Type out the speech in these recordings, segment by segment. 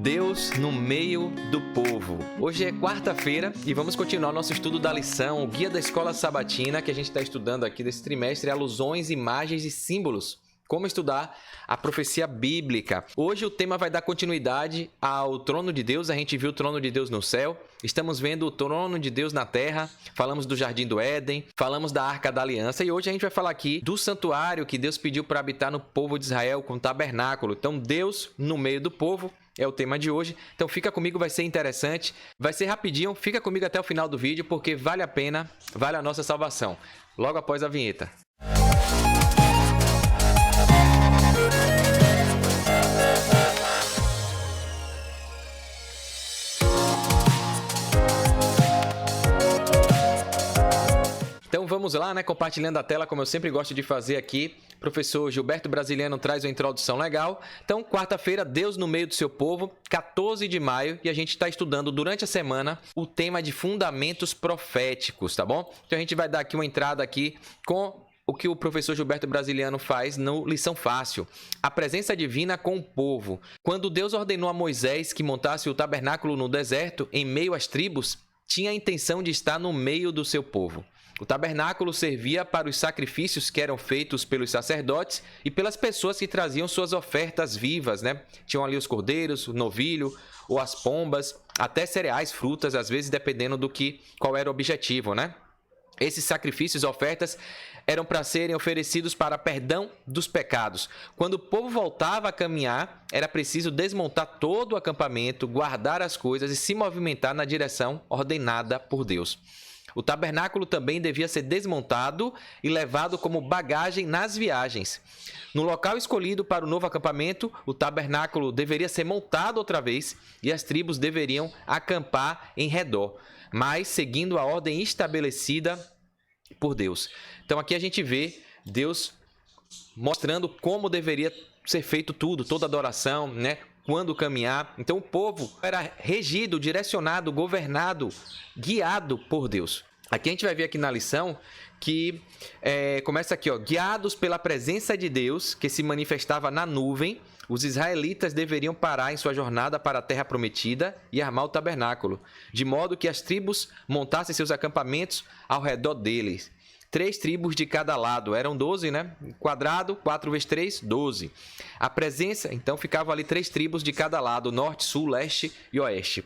Deus no meio do povo. Hoje é quarta-feira e vamos continuar nosso estudo da lição, o Guia da Escola Sabatina, que a gente está estudando aqui desse trimestre, alusões, imagens e símbolos. Como estudar a profecia bíblica. Hoje o tema vai dar continuidade ao trono de Deus. A gente viu o trono de Deus no céu. Estamos vendo o trono de Deus na terra. Falamos do Jardim do Éden. Falamos da Arca da Aliança. E hoje a gente vai falar aqui do santuário que Deus pediu para habitar no povo de Israel com o tabernáculo. Então, Deus no meio do povo é o tema de hoje. Então, fica comigo, vai ser interessante. Vai ser rapidinho. Fica comigo até o final do vídeo porque vale a pena, vale a nossa salvação. Logo após a vinheta. Então vamos lá, né? Compartilhando a tela, como eu sempre gosto de fazer aqui. Professor Gilberto Brasiliano traz uma introdução legal. Então, quarta-feira, Deus no meio do seu povo, 14 de maio, e a gente está estudando durante a semana o tema de fundamentos proféticos, tá bom? Então a gente vai dar aqui uma entrada aqui com o que o professor Gilberto Brasiliano faz no Lição Fácil. A presença divina com o povo. Quando Deus ordenou a Moisés que montasse o tabernáculo no deserto, em meio às tribos, tinha a intenção de estar no meio do seu povo. O tabernáculo servia para os sacrifícios que eram feitos pelos sacerdotes e pelas pessoas que traziam suas ofertas vivas, né? Tinham ali os cordeiros, o novilho ou as pombas, até cereais, frutas, às vezes dependendo qual era o objetivo, né? Esses sacrifícios, ofertas, eram para serem oferecidos para perdão dos pecados. Quando o povo voltava a caminhar, era preciso desmontar todo o acampamento, guardar as coisas e se movimentar na direção ordenada por Deus. O tabernáculo também devia ser desmontado e levado como bagagem nas viagens. No local escolhido para o novo acampamento, o tabernáculo deveria ser montado outra vez e as tribos deveriam acampar em redor, mas seguindo a ordem estabelecida por Deus. Então aqui a gente vê Deus mostrando como deveria ser feito tudo, toda adoração, né? Quando caminhar. Então o povo era regido, direcionado, governado, guiado por Deus. Aqui a gente vai ver aqui na lição que começa aqui, ó, guiados pela presença de Deus que se manifestava na nuvem, os israelitas deveriam parar em sua jornada para a terra prometida e armar o tabernáculo, de modo que as tribos montassem seus acampamentos ao redor deles. 3 tribos de cada lado, eram 12, né? Quadrado, 4 vezes 3, 12. A presença, então, ficava ali 3 tribos de cada lado, norte, sul, leste e oeste.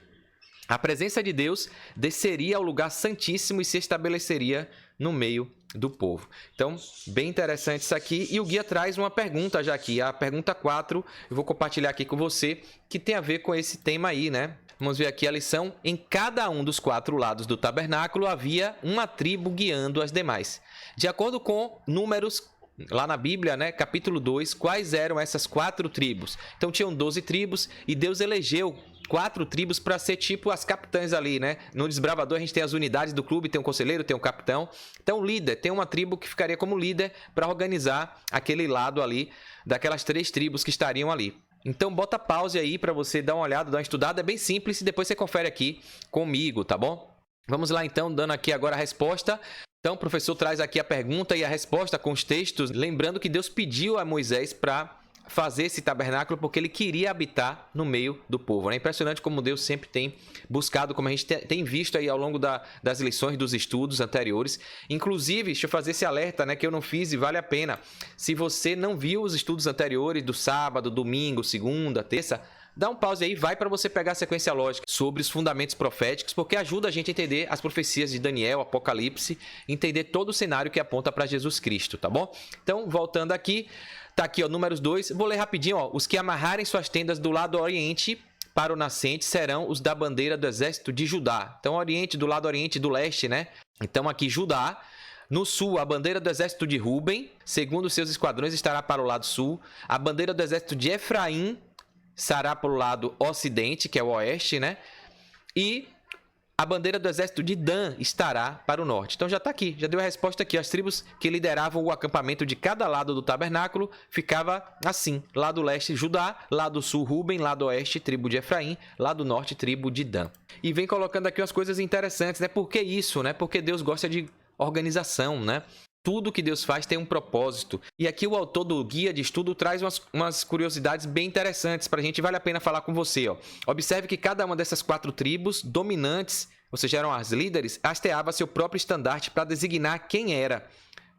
A presença de Deus desceria ao lugar santíssimo e se estabeleceria no meio do povo. Então, bem interessante isso aqui. E o guia traz uma pergunta já aqui, a pergunta 4, eu vou compartilhar aqui com você, que tem a ver com esse tema aí, né? Vamos ver aqui a lição. Em cada um dos 4 lados do tabernáculo havia uma tribo guiando as demais. De acordo com Números, lá na Bíblia, né, capítulo 2, quais eram essas 4 tribos? Então tinham 12 tribos e Deus elegeu 4 tribos para ser tipo as capitãs ali, né? No desbravador a gente tem as unidades do clube, tem um conselheiro, tem um capitão. Então líder, tem uma tribo que ficaria como líder para organizar aquele lado ali daquelas 3 tribos que estariam ali. Então bota pause aí para você dar uma olhada, dar uma estudada, é bem simples e depois você confere aqui comigo, tá bom? Vamos lá então, dando aqui agora a resposta. Então o professor traz aqui a pergunta e a resposta com os textos, lembrando que Deus pediu a Moisés para fazer esse tabernáculo porque ele queria habitar no meio do povo. É impressionante como Deus sempre tem buscado, como a gente tem visto aí ao longo das lições, dos estudos anteriores. Inclusive, deixa eu fazer esse alerta, né, que eu não fiz e vale a pena. Se você não viu os estudos anteriores do sábado, domingo, segunda, terça, dá um pause aí, vai para você pegar a sequência lógica sobre os fundamentos proféticos, porque ajuda a gente a entender as profecias de Daniel, Apocalipse, entender todo o cenário que aponta para Jesus Cristo, tá bom? Então, voltando aqui, tá aqui, ó, Números 2, vou ler rapidinho, ó. Os que amarrarem suas tendas do lado oriente para o nascente serão os da bandeira do exército de Judá. Então, oriente, do lado oriente, do leste, né? Então, aqui, Judá. No sul, a bandeira do exército de Ruben, segundo seus esquadrões, estará para o lado sul. A bandeira do exército de Efraim estará para o lado ocidente, que é o oeste, né? E a bandeira do exército de Dan estará para o norte. Então já está aqui, já deu a resposta aqui. As tribos que lideravam o acampamento de cada lado do tabernáculo ficava assim. Lado leste, Judá. Lado sul, Ruben. Lado oeste, tribo de Efraim. Lado norte, tribo de Dan. E vem colocando aqui umas coisas interessantes, né? Por que isso, né? Porque Deus gosta de organização, né? Tudo que Deus faz tem um propósito. E aqui o autor do guia de estudo traz umas curiosidades bem interessantes para a gente, vale a pena falar com você. Ó. Observe que cada uma dessas 4 tribos dominantes, ou seja, eram as líderes, hasteava seu próprio estandarte para designar quem era,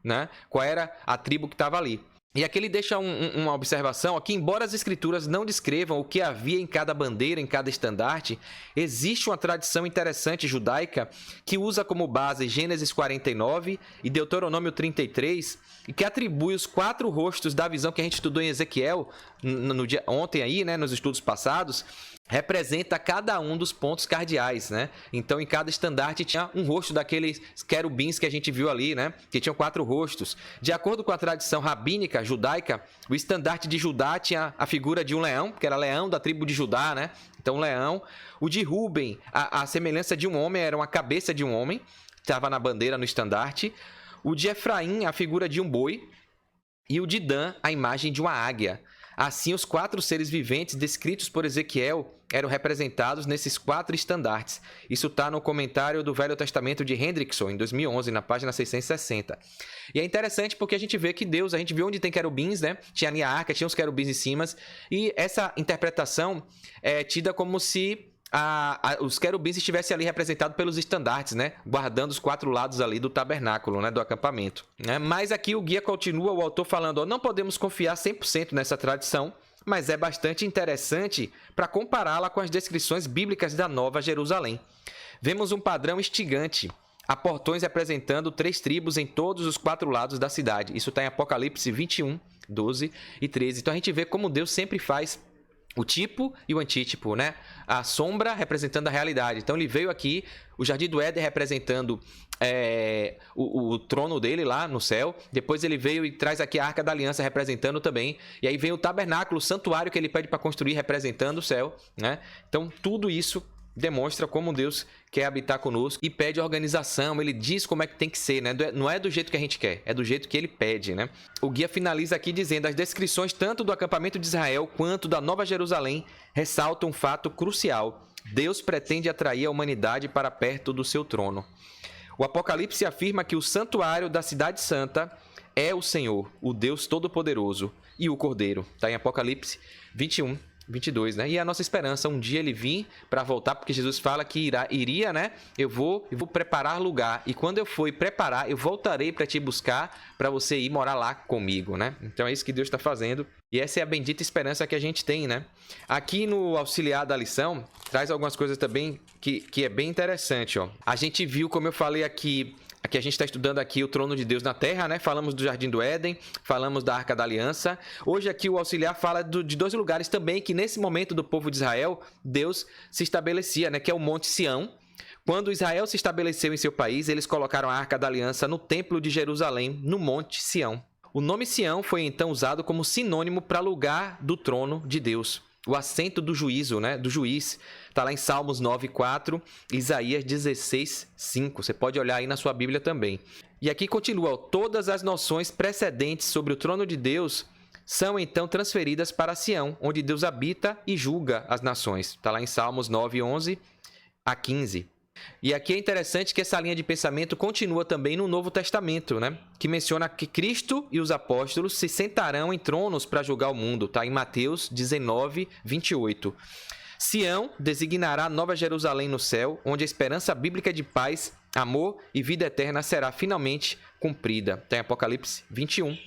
né? Qual era a tribo que estava ali. E aqui ele deixa uma observação, ó, que embora as escrituras não descrevam o que havia em cada bandeira, em cada estandarte, existe uma tradição interessante judaica que usa como base Gênesis 49 e Deuteronômio 33 e que atribui os 4 rostos da visão que a gente estudou em Ezequiel ontem aí, né, nos estudos passados, representa cada um dos pontos cardeais, né? Então, em cada estandarte tinha um rosto daqueles querubins que a gente viu ali, né? Que tinham 4 rostos. De acordo com a tradição rabínica judaica, o estandarte de Judá tinha a figura de um leão, que era leão da tribo de Judá, né? Então, leão. O de Ruben, a semelhança de um homem, era uma cabeça de um homem, estava na bandeira, no estandarte. O de Efraim, a figura de um boi. E o de Dan, a imagem de uma águia. Assim, os 4 seres viventes descritos por Ezequiel eram representados nesses 4 estandartes. Isso está no comentário do Velho Testamento de Hendrickson, em 2011, na página 660. E é interessante porque a gente vê que Deus, a gente viu onde tem querubins, né? Tinha ali a arca, tinha os querubins em cima. E essa interpretação é tida como se os querubins estivessem ali representados pelos estandartes, né? Guardando os 4 lados ali do tabernáculo, né? Do acampamento. Né? Mas aqui o guia continua, o autor falando, ó, não podemos confiar 100% nessa tradição, mas é bastante interessante para compará-la com as descrições bíblicas da Nova Jerusalém. Vemos um padrão instigante. Há portões representando 3 tribos em todos os 4 lados da cidade. Isso está em Apocalipse 21, 12 e 13. Então a gente vê como Deus sempre faz o tipo e o antítipo, né? A sombra representando a realidade. Então ele veio aqui, o Jardim do Éden representando o trono dele lá no céu. Depois ele veio e traz aqui a Arca da Aliança representando também. E aí vem o tabernáculo, o santuário que ele pede para construir representando o céu, né? Então tudo isso demonstra como Deus quer habitar conosco e pede organização, ele diz como é que tem que ser, né? Não é do jeito que a gente quer, é do jeito que ele pede, né? O guia finaliza aqui dizendo: as descrições tanto do acampamento de Israel quanto da Nova Jerusalém ressaltam um fato crucial. Deus pretende atrair a humanidade para perto do seu trono. O Apocalipse afirma que o santuário da Cidade Santa é o Senhor, o Deus Todo-Poderoso, e o Cordeiro. Está em Apocalipse 21, 22, né? E a nossa esperança, um dia ele vir para voltar, porque Jesus fala que iria, né? Eu vou preparar lugar, e quando eu for preparar, eu voltarei para te buscar, para você ir morar lá comigo, né? Então é isso que Deus está fazendo, e essa é a bendita esperança que a gente tem, né? Aqui no auxiliar da lição, traz algumas coisas também que é bem interessante, ó. A gente viu, como eu falei aqui a gente está estudando aqui o trono de Deus na terra, né? Falamos do Jardim do Éden, falamos da Arca da Aliança. Hoje aqui o auxiliar fala de 2 lugares também que nesse momento do povo de Israel, Deus se estabelecia, né? Que é o Monte Sião. Quando Israel se estabeleceu em seu país, eles colocaram a Arca da Aliança no Templo de Jerusalém, no Monte Sião. O nome Sião foi então usado como sinônimo para lugar do trono de Deus. O assento do juízo, né? Do juiz. Está lá em Salmos 9:4, Isaías 16:5. Você pode olhar aí na sua Bíblia também. E aqui continua, ó, todas as noções precedentes sobre o trono de Deus são então transferidas para Sião, onde Deus habita e julga as nações. Está lá em Salmos 9:11 a 15. E aqui é interessante que essa linha de pensamento continua também no Novo Testamento, né? Que menciona que Cristo e os apóstolos se sentarão em tronos para julgar o mundo. Está em Mateus 19:28. Sião designará Nova Jerusalém no céu, onde a esperança bíblica de paz, amor e vida eterna será finalmente cumprida. Está em Apocalipse 21,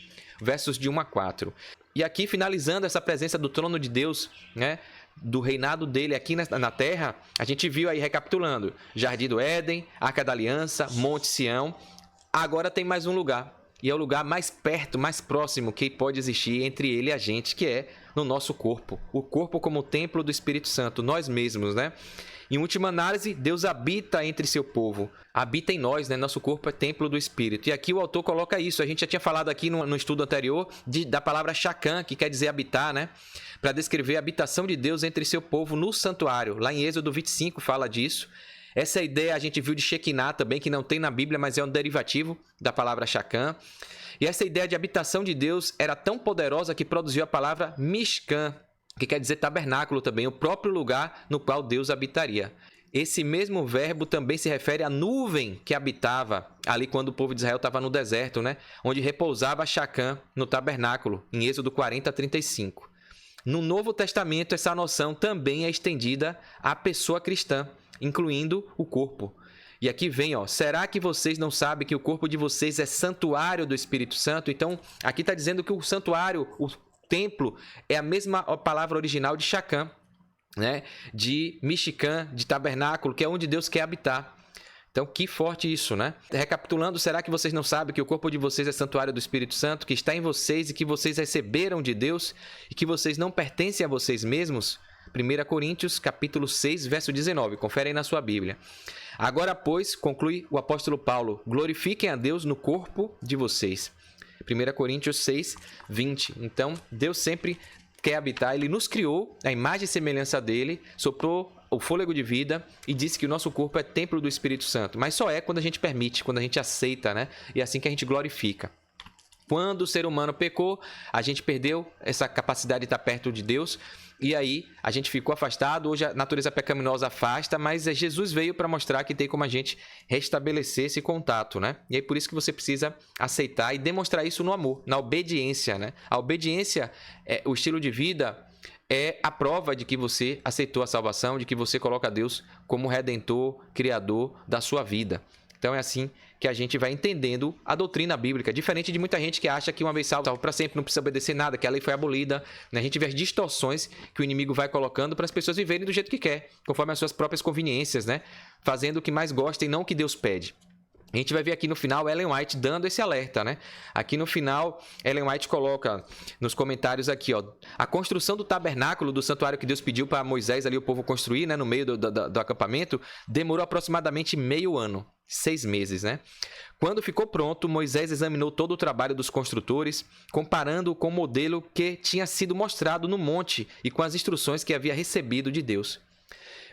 versos de 1 a 4. E aqui, finalizando essa presença do trono de Deus, né? Do reinado dele aqui na terra, a gente viu aí, recapitulando, Jardim do Éden, Arca da Aliança, Monte Sião. Agora tem mais um lugar, e é o lugar mais perto, mais próximo que pode existir entre ele e a gente, que é no nosso corpo. O corpo como templo do Espírito Santo, nós mesmos, né? Em última análise, Deus habita entre seu povo, habita em nós, né? Nosso corpo é templo do Espírito. E aqui o autor coloca isso. A gente já tinha falado aqui no estudo anterior da palavra Shakhan, que quer dizer habitar, né? Para descrever a habitação de Deus entre seu povo no santuário. Lá em Êxodo 25 fala disso. Essa ideia a gente viu de Shekinah também, que não tem na Bíblia, mas é um derivativo da palavra Shakhan. E essa ideia de habitação de Deus era tão poderosa que produziu a palavra Mishkan, que quer dizer tabernáculo também, o próprio lugar no qual Deus habitaria. Esse mesmo verbo também se refere à nuvem que habitava ali quando o povo de Israel estava no deserto, né? Onde repousava Chacã no tabernáculo, em Êxodo 40:35. No Novo Testamento, essa noção também é estendida à pessoa cristã, incluindo o corpo. E aqui vem, será que vocês não sabem que o corpo de vocês é santuário do Espírito Santo? Então, aqui está dizendo que o santuário, o templo, é a mesma palavra original de Chacã, né? De Mishkan, de tabernáculo, que é onde Deus quer habitar. Então, que forte isso, né? Recapitulando, será que vocês não sabem que o corpo de vocês é santuário do Espírito Santo, que está em vocês e que vocês receberam de Deus e que vocês não pertencem a vocês mesmos? 1 Coríntios, capítulo 6, verso 19. Confere aí na sua Bíblia. Agora, pois, conclui o apóstolo Paulo, glorifiquem a Deus no corpo de vocês. 1 Coríntios 6, 20. Então, Deus sempre quer habitar, Ele nos criou, a imagem e semelhança dEle, soprou o fôlego de vida e disse que o nosso corpo é templo do Espírito Santo. Mas só é quando a gente permite, quando a gente aceita, né? E é assim que a gente glorifica. Quando o ser humano pecou, a gente perdeu essa capacidade de estar perto de Deus e aí a gente ficou afastado. Hoje a natureza pecaminosa afasta, mas Jesus veio para mostrar que tem como a gente restabelecer esse contato, né? E aí por isso que você precisa aceitar e demonstrar isso no amor, na obediência, né? A obediência, o estilo de vida, é a prova de que você aceitou a salvação, de que você coloca Deus como Redentor, Criador da sua vida. Então é assim que a gente vai entendendo a doutrina bíblica, diferente de muita gente que acha que uma vez salvo para sempre, não precisa obedecer nada, que a lei foi abolida, né? A gente vê as distorções que o inimigo vai colocando para as pessoas viverem do jeito que quer, conforme as suas próprias conveniências, né? Fazendo o que mais gosta e não o que Deus pede. A gente vai ver aqui no final Ellen White dando esse alerta, né? Aqui no final, Ellen White coloca nos comentários aqui, a construção do tabernáculo, do santuário que Deus pediu para Moisés ali o povo construir, né, no meio do acampamento, demorou aproximadamente meio ano, 6 meses, né? Quando ficou pronto, Moisés examinou todo o trabalho dos construtores, comparando com o modelo que tinha sido mostrado no monte e com as instruções que havia recebido de Deus.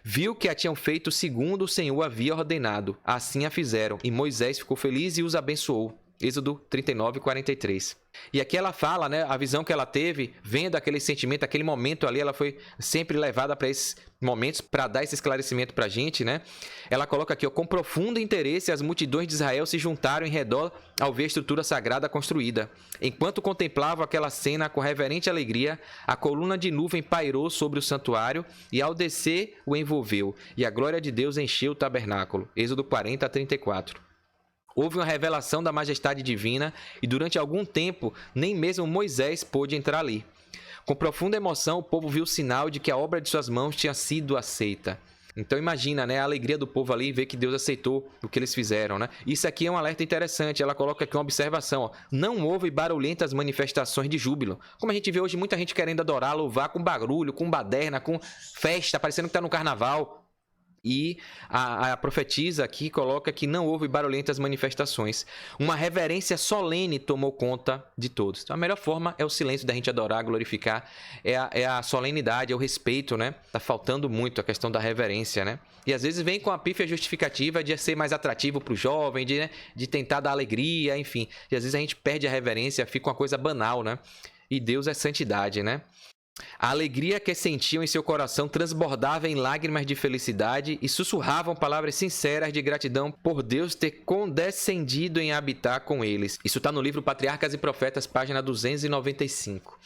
Viu que a tinham feito segundo o Senhor havia ordenado. Assim a fizeram. E Moisés ficou feliz e os abençoou. Êxodo 39, 43. E aqui ela fala, né, a visão que ela teve, vendo aquele sentimento, aquele momento ali, ela foi sempre levada para esses momentos para dar esse esclarecimento para a gente, né? Ela coloca aqui, com profundo interesse, as multidões de Israel se juntaram em redor ao ver a estrutura sagrada construída. Enquanto contemplavam aquela cena com reverente alegria, a coluna de nuvem pairou sobre o santuário e ao descer o envolveu, e a glória de Deus encheu o tabernáculo. Êxodo 40, 34. Houve uma revelação da majestade divina e durante algum tempo nem mesmo Moisés pôde entrar ali. Com profunda emoção, o povo viu o sinal de que a obra de suas mãos tinha sido aceita. Então imagina, né, a alegria do povo ali ver que Deus aceitou o que eles fizeram, né? Isso aqui é um alerta interessante. Ela coloca aqui uma observação, não houve barulhentas manifestações de júbilo. Como a gente vê hoje muita gente querendo adorar, louvar com barulho, com baderna, com festa, parecendo que está no carnaval. E a profetisa aqui coloca que não houve barulhentas manifestações. Uma reverência solene tomou conta de todos. Então, a melhor forma é o silêncio da gente adorar, glorificar. É a solenidade, é o respeito, né? Tá faltando muito a questão da reverência, né? E às vezes vem com a pífia justificativa de ser mais atrativo para o jovem, de tentar dar alegria, enfim. E às vezes a gente perde a reverência, fica uma coisa banal, né? E Deus é santidade, né? A alegria que sentiam em seu coração transbordava em lágrimas de felicidade e sussurravam palavras sinceras de gratidão por Deus ter condescendido em habitar com eles. Isso está no livro Patriarcas e Profetas, página 295.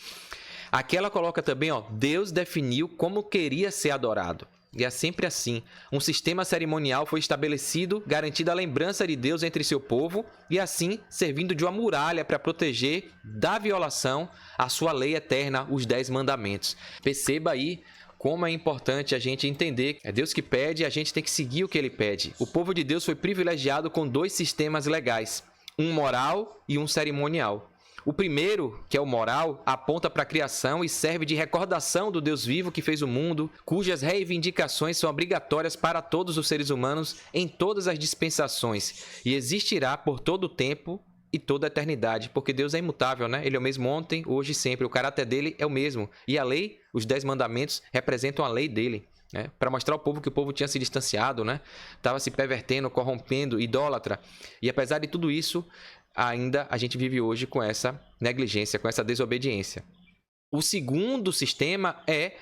Aqui ela coloca também, Deus definiu como queria ser adorado. E é sempre assim. Um sistema cerimonial foi estabelecido, garantindo a lembrança de Deus entre seu povo e assim servindo de uma muralha para proteger da violação a sua lei eterna, os 10 mandamentos. Perceba aí como é importante a gente entender que é Deus que pede e a gente tem que seguir o que Ele pede. O povo de Deus foi privilegiado com 2 sistemas legais, um moral e um cerimonial. O primeiro, que é o moral, aponta para a criação e serve de recordação do Deus vivo que fez o mundo, cujas reivindicações são obrigatórias para todos os seres humanos em todas as dispensações e existirá por todo o tempo e toda a eternidade, porque Deus é imutável, né? Ele é o mesmo ontem, hoje e sempre. O caráter dele é o mesmo. E a lei, os 10 mandamentos, representam a lei dele, né? Para mostrar ao povo que o povo tinha se distanciado, né? Estava se pervertendo, corrompendo, idólatra. E apesar de tudo isso, ainda a gente vive hoje com essa negligência, com essa desobediência. O segundo sistema é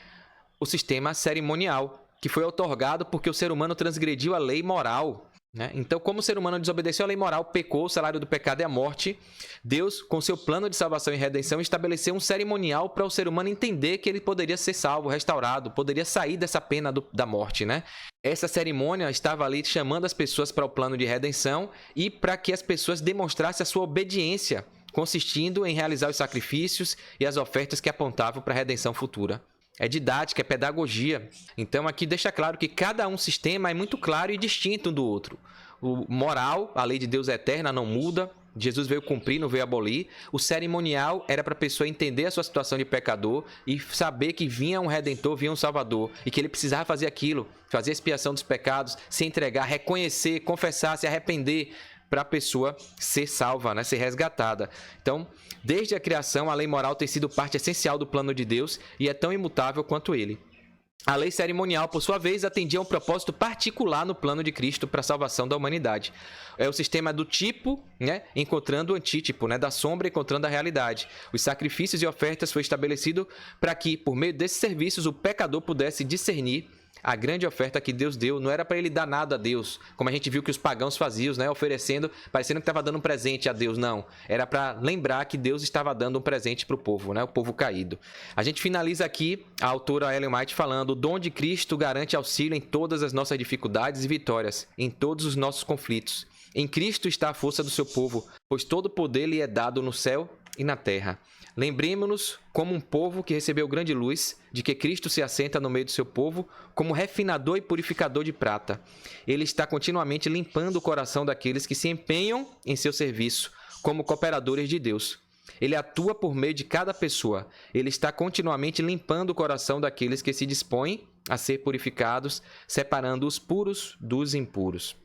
o sistema cerimonial. que foi outorgado porque o ser humano transgrediu a lei moral, né? Então, como o ser humano desobedeceu a lei moral, pecou, o salário do pecado é a morte, Deus, com seu plano de salvação e redenção, estabeleceu um cerimonial para o ser humano entender que ele poderia ser salvo, restaurado, poderia sair dessa pena da morte, né? Essa cerimônia estava ali chamando as pessoas para o plano de redenção e para que as pessoas demonstrassem a sua obediência, consistindo em realizar os sacrifícios e as ofertas que apontavam para a redenção futura. É didática, é pedagogia. Então aqui deixa claro que cada um sistema é muito claro e distinto um do outro. O moral, a lei de Deus é eterna, não muda. Jesus veio cumprir, não veio abolir. O cerimonial era para a pessoa entender a sua situação de pecador e saber que vinha um Redentor, vinha um Salvador e que ele precisava fazer aquilo, fazer a expiação dos pecados, se entregar, reconhecer, confessar, se arrepender, para a pessoa ser salva, né? Ser resgatada. Então, desde a criação, a lei moral tem sido parte essencial do plano de Deus e é tão imutável quanto ele. A lei cerimonial, por sua vez, atendia a um propósito particular no plano de Cristo para a salvação da humanidade. É o sistema do tipo, né, encontrando o antítipo, né, da sombra encontrando a realidade. Os sacrifícios e ofertas foi estabelecido para que, por meio desses serviços, o pecador pudesse discernir a grande oferta que Deus deu. Não era para ele dar nada a Deus, como a gente viu que os pagãos faziam, né? Oferecendo, parecendo que estava dando um presente a Deus. Não, era para lembrar que Deus estava dando um presente para o povo, né? O povo caído. A gente finaliza aqui a autora Ellen White falando: o dom de Cristo garante auxílio em todas as nossas dificuldades e vitórias, em todos os nossos conflitos. Em Cristo está a força do seu povo, pois todo o poder lhe é dado no céu e na terra. Lembremos-nos como um povo que recebeu grande luz, de que Cristo se assenta no meio do seu povo como refinador e purificador de prata. Ele está continuamente limpando o coração daqueles que se empenham em seu serviço, como cooperadores de Deus. Ele atua por meio de cada pessoa. Ele está continuamente limpando o coração daqueles que se dispõem a ser purificados, separando os puros dos impuros.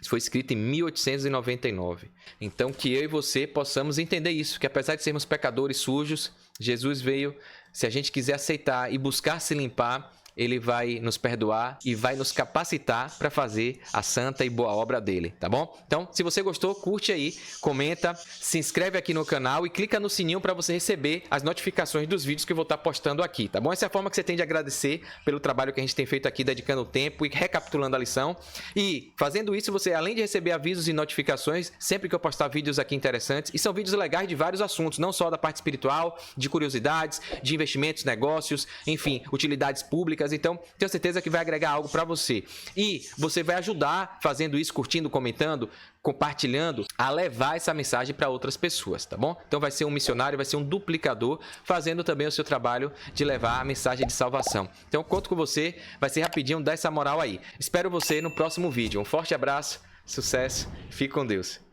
Isso foi escrito em 1899. Então, que eu e você possamos entender isso, que apesar de sermos pecadores sujos, Jesus veio, se a gente quiser aceitar e buscar se limpar, ele vai nos perdoar e vai nos capacitar para fazer a santa e boa obra dele, tá bom? Então, se você gostou, curte aí, comenta, se inscreve aqui no canal e clica no sininho para você receber as notificações dos vídeos que eu vou estar postando aqui, tá bom? Essa é a forma que você tem de agradecer pelo trabalho que a gente tem feito aqui, dedicando o tempo e recapitulando a lição. E fazendo isso, você, além de receber avisos e notificações, sempre que eu postar vídeos aqui interessantes, e são vídeos legais de vários assuntos, não só da parte espiritual, de curiosidades, de investimentos, negócios, enfim, utilidades públicas. Então, tenho certeza que vai agregar algo para você. E você vai ajudar fazendo isso, curtindo, comentando, compartilhando, a levar essa mensagem para outras pessoas, tá bom? Então vai ser um missionário, vai ser um duplicador, fazendo também o seu trabalho de levar a mensagem de salvação. Então, conto com você, vai ser rapidinho, dá essa moral aí. Espero você no próximo vídeo. Um forte abraço, sucesso, fique com Deus.